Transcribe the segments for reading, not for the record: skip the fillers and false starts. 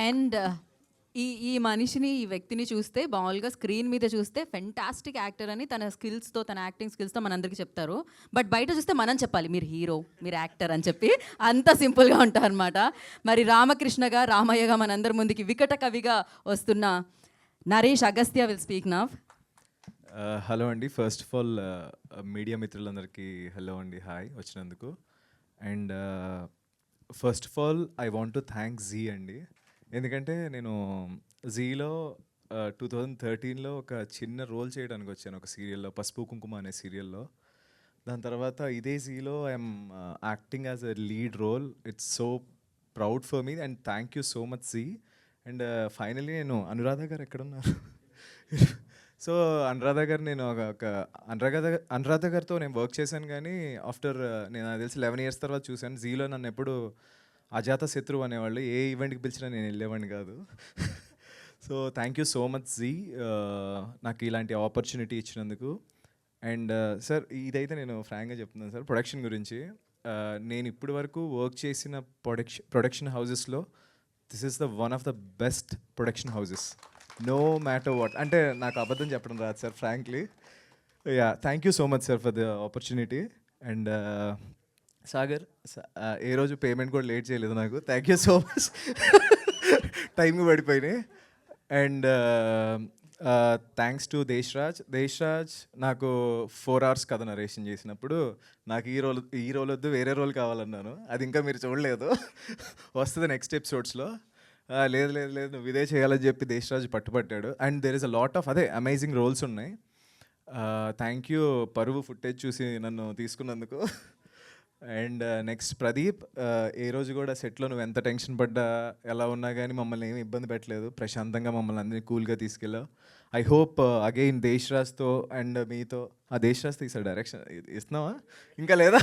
And ఈ ఈ మనిషిని, ఈ వ్యక్తిని చూస్తే మామూలుగా స్క్రీన్ మీద చూస్తే ఫెంటాస్టిక్ యాక్టర్ అని తన స్కిల్స్తో, తన యాక్టింగ్ స్కిల్స్తో మనందరికీ చెప్తారు. బట్ బయట చూస్తే మనం చెప్పాలి మీరు హీరో, మీరు యాక్టర్ అని చెప్పి అంత సింపుల్గా ఉంటారనమాట. మరి రామకృష్ణగా, రామయ్యగా మనందరి ముందుకి వికట కవిగా వస్తున్న Naresh Agastya will speak now. Hello అండి. ఫస్ట్ ఆఫ్ ఆల్ మీడియా మిత్రులందరికీ హలో అండి, హాయ్ వచ్చినందుకు. And first of all I want to thank ji అండి. ఎందుకంటే నేను జీలో 2013లో ఒక చిన్న రోల్ చేయడానికి వచ్చాను ఒక సీరియల్లో, పసుపు కుంకుమ అనే సీరియల్లో. దాని తర్వాత ఇదే జీలో I'm acting as a lead role. It's so proud for me and thank you so much Zee. And finally నేను అనురాధ గారు ఎక్కడున్నారు? సో అనురాధ గారు, నేను ఒక అనురాధ గారితో నేను వర్క్ చేశాను, కానీ ఆఫ్టర్ నేను నాకు తెలిసి 11 years తర్వాత చూశాను. జీలో నన్ను ఎప్పుడు అజాత శత్రువు అనేవాళ్ళు, ఏ ఈవెంట్కి పిలిచినా నేను వెళ్ళేవాడిని కాదు. So thank you so much ji, నాకు ఇలాంటి ఆపర్చునిటీ ఇచ్చినందుకు. అండ్ సార్, ఇదైతే నేను ఫ్రాంక్గా చెప్తున్నాను సార్, ప్రొడక్షన్ గురించి. నేను ఇప్పటి వరకు వర్క్ చేసిన ప్రొడక్షన్ హౌజెస్లో this is the one of the best production houses, no matter what. అంటే నాకు అబద్ధం చెప్పడం రాదు sir, frankly. Yeah, thank you so much sir for the opportunity. And Sagar, ఏ రోజు పేమెంట్ కూడా లేట్ చేయలేదు నాకు, థ్యాంక్ యూ సో మచ్. టైంకి పడిపోయినాయి. అండ్ థ్యాంక్స్ టు దేశ్రాజ్ నాకు 4 hours కథ నరేషన్ చేసినప్పుడు నాకు ఈ రోల్ వద్దు, వేరే రోల్ కావాలన్నాను. అది ఇంకా మీరు చూడలేదు, వస్తుంది నెక్స్ట్ ఎపిసోడ్స్లో. లేదు లేదు లేదు, నువ్వు ఇదే చేయాలని చెప్పి దేశ్రాజ్ పట్టుపట్టాడు. And there is a lot of amazing roles ఉన్నాయి. థ్యాంక్ యూ పరువు ఫుటేజ్ చూసి నన్ను తీసుకున్నందుకు. అండ్ నెక్స్ట్ ప్రదీప్, ఏ రోజు కూడా సెట్లో నువ్వు ఎంత టెన్షన్ పడ్డా, ఎలా ఉన్నా కానీ మమ్మల్ని ఏమి ఇబ్బంది పెట్టలేదు, ప్రశాంతంగా మమ్మల్ని అందరినీ కూల్గా తీసుకెళ్ళావు. ఐ హోప్ అగైన్ దేశ్రాజ్తో అండ్ మీతో, దేశ్రాజ్తో ఈసారి డైరెక్షన్ ఇస్తున్నావా ఇంకా లేదా?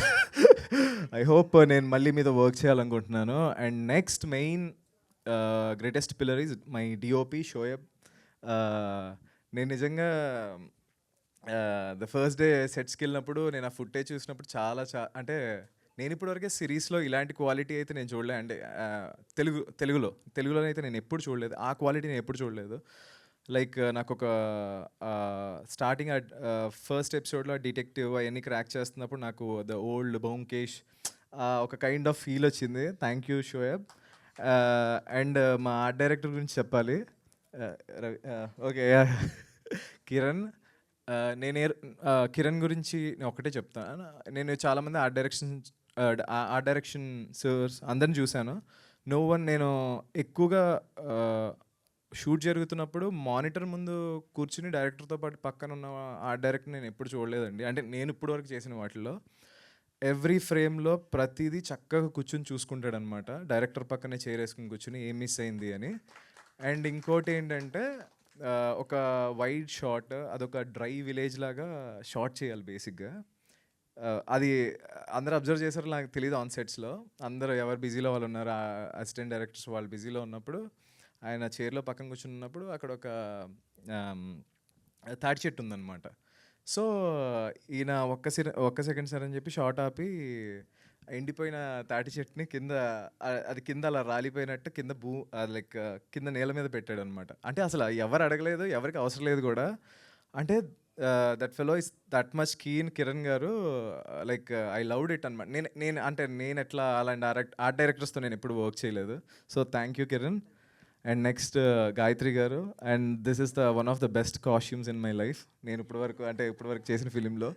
ఐ హోప్ నేను మళ్ళీ మీతో వర్క్ చేయాలనుకుంటున్నాను. And next main greatest pillar is my DOP Shoaib. నేను నిజంగా ద ఫస్ట్ డే సెట్స్కి వెళ్ళినప్పుడు నేను ఆ ఫుటేజ్ చూసినప్పుడు అంటే నేను ఇప్పటివరకే సిరీస్లో ఇలాంటి క్వాలిటీ అయితే నేను చూడలేదు. అంటే తెలుగులో అయితే నేను ఎప్పుడు చూడలేదు, ఆ క్వాలిటీ నేను ఎప్పుడు చూడలేదు. లైక్ నాకు ఒక స్టార్టింగ్ ఫస్ట్ ఎపిసోడ్లో డిటెక్టివ్ అవన్నీ క్రాక్ చేస్తున్నప్పుడు నాకు ద ఓల్డ్ బొంకేష్ ఒక కైండ్ ఆఫ్ ఫీల్ వచ్చింది. Thank you Shoaib. అండ్ మా ఆర్ట్ డైరెక్టర్ గురించి చెప్పాలి. ఓకే, కిరణ్. కిరణ్ గురించి నేను ఒకటే చెప్తాను. నేను చాలామంది ఆర్ట్ డైరెక్షన్ సర్స్ అందరిని చూశాను. నేను ఎక్కువగా షూట్ జరుగుతున్నప్పుడు మానిటర్ ముందు కూర్చుని డైరెక్టర్తో పాటు పక్కన ఉన్న ఆర్ట్ డైరెక్టర్ నేను ఎప్పుడు చూడలేదండి. అంటే నేను ఇప్పుడు వరకు చేసిన వాటిల్లో ఎవ్రీ ఫ్రేమ్లో ప్రతిదీ చక్కగా కూర్చుని చూసుకుంటాడు అనమాట. డైరెక్టర్ పక్కనే చేరేసుకుని కూర్చుని ఏం మిస్ అయింది అని. అండ్ ఇంకోటి ఏంటంటే ఒక వైడ్ షాట్, అదొక డ్రై విలేజ్ లాగా షాట్ చేయాలి బేసిక్గా. అది అందరూ అబ్జర్వ్ చేశారో నాకు తెలియదు. ఆన్ సెట్స్లో అందరూ ఎవరు బిజీలో వాళ్ళు ఉన్నారు, అసిస్టెంట్ డైరెక్టర్స్ వాళ్ళు బిజీలో ఉన్నప్పుడు ఆయన చైర్లో పక్కన కూర్చున్నప్పుడు అక్కడ ఒక తాటి చెట్టు ఉందన్నమాట. సో ఈయన ఒక్క సెకండ్ సార్ అని చెప్పి షార్ట్ ఆపి ఎండిపోయిన తాటి చెట్టుని అది కింద అలా రాలిపోయినట్టు లైక్ కింద నేల మీద పెట్టాడు అనమాట. అంటే అసలు ఎవరు అడగలేదు, ఎవరికి అవసరం లేదు కూడా. అంటే that fellow is that much keen Kiran గారు. లైక్ ఐ లవ్డ్ ఇట్ అనమాట. నేను ఎట్లా అలాంటి ఆర్ట్ డైరెక్టర్స్తో నేను ఎప్పుడు వర్క్ చేయలేదు. So thank you Kiran. And next Gayatri గారు. And this is the one of the best costumes in my life. నేను ఇప్పటివరకు చేసిన ఫిలింలో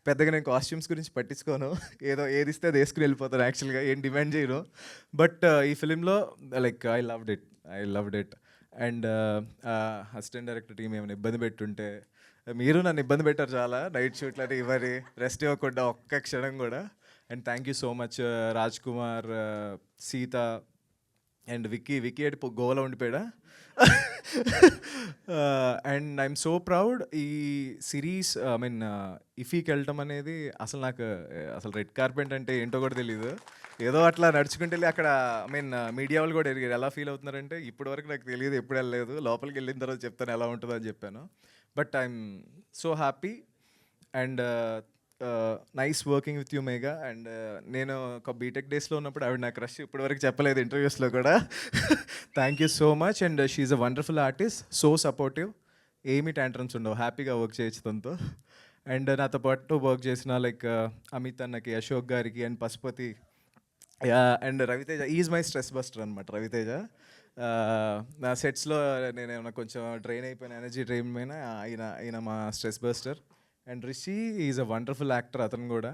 పెద్దగా నేను కాస్ట్యూమ్స్ గురించి పట్టించుకోను, ఏది ఇస్తే అది వేసుకుని వెళ్ళిపోతాను, యాక్చువల్గా ఏం డిమాండ్ చేయను. బట్ ఈ ఫిలింలో like I loved it. And assistant director team ఏమైనా ఇబ్బంది పెట్టుంటే, మీరు నన్ను ఇబ్బంది పెట్టారు చాలా, నైట్ షూట్లు అంటే ఇవ్వరి రెస్ట్ ఇవ్వకుండా ఒక్క క్షణం కూడా. And thank you so much Raj Kumar, Seetha and Vicky అటు గోవలో ఉండిపోయాడా. And I'm so proud. ఈ సిరీస్ ఇఫీకి వెళ్ళటం అనేది నాకు అసలు రెడ్ కార్పెట్ అంటే ఏంటో కూడా తెలియదు. ఏదో అట్లా నడుచుకుంటూ వెళ్ళి అక్కడ మీడియా వాళ్ళు కూడా ఎదిగారు. ఎలా ఫీల్ అవుతున్నారంటే ఇప్పటివరకు నాకు తెలియదు, ఎప్పుడు వెళ్ళలేదు, లోపలికి వెళ్ళిన తర్వాత చెప్తాను ఎలా ఉంటుందో అని చెప్పాను. But I'm so happy. And nice working with you Megha. And నేను ఒక బీటెక్ డేస్లో ఉన్నప్పుడు ఆవిడ నా క్రష్ ఇప్పటివరకు చెప్పలేదు ఇంటర్వ్యూస్లో కూడా. Thank you so much. And she's a wonderful artist, so supportive, ఏమీ ట్యాంట్రమ్స్ ఉండవు, హ్యాపీగా వర్క్ చేయొచ్చు తనతో. అండ్ నాతో పాటు వర్క్ చేసిన లైక్ అమిత్ అన్నకి, అశోక్ గారికి and Pashupati, and Ravi Teja is my stress buster అనమాట. రవితేజ నా సెట్స్లో నేను ఏమైనా కొంచెం డ్రైన్ అయిపోయిన, ఎనర్జీ డ్రైన్ అయినా ఈయన మా stress buster. And Rishi is a wonderful actor, అతను కూడా.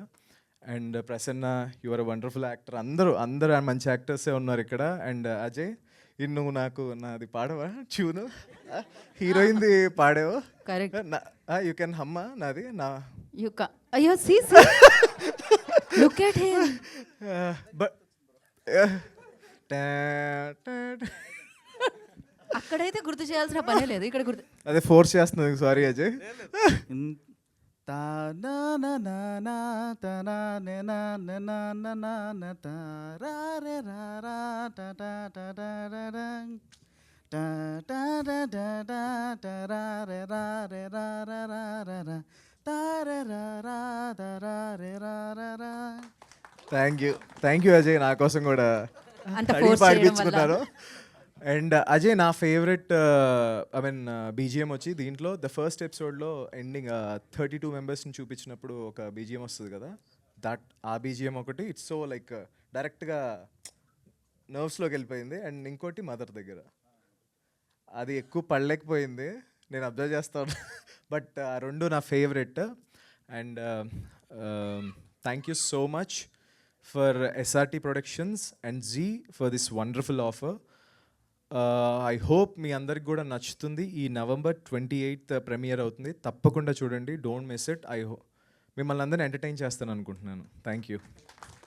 And Prasanna, your a wonderful actor. అందరూ మంచి యాక్టర్సే ఉన్నారు ఇక్కడ. అండ్ అజయ్, నువ్వు నాకు నాది పాడవా ట్యూను, హీరోయిన్ది పాడావు. కరెక్ట్. యూ కెన్ హమ్మా నాది నా అయ్యో see look at him. But అక్కడైతే గుర్తు చేయాల్సిన పనే లేదు, ఇక్కడ గుర్తు. అదే ఫోర్స్ చేస్తుంది, sorry Ajay. Thank you Ajay, నా కోసం కూడా అంత అడిగి force చేయడం పాడిపించుకున్నారు. అండ్ అజయ్, నా ఫేవరెట్ ఐ మీన్ బీజిఎం వచ్చి దీంట్లో ద ఫస్ట్ ఎపిసోడ్లో ఎండింగ్ 32 మెంబర్స్ని చూపించినప్పుడు ఒక బీజిఎం వస్తుంది కదా, ఆ బీజిఎం ఒకటి ఇట్స్ సో లైక్ డైరెక్ట్గా నర్వ్స్లోకి వెళ్ళిపోయింది. అండ్ ఇంకోటి మదర్ దగ్గర, అది ఎక్కువ పడలేకపోయింది, నేను అబ్జర్వ్ చేస్తాను. బట్ ఆ రెండు నా favourite. And thank you so much for SRT productions and Zee for this wonderful offer. I hope మీ అందరికి కూడా నచ్చుతుంది. ఈ November 28th ప్రీమియర్ అవుతుంది, తప్పకుండా చూడండి, డోంట్ మిస్ ఇట్. మిమ్మల్ని అందరిని ఎంటర్టైన్ చేస్తాను అనుకుంటున్నాను. Thank you.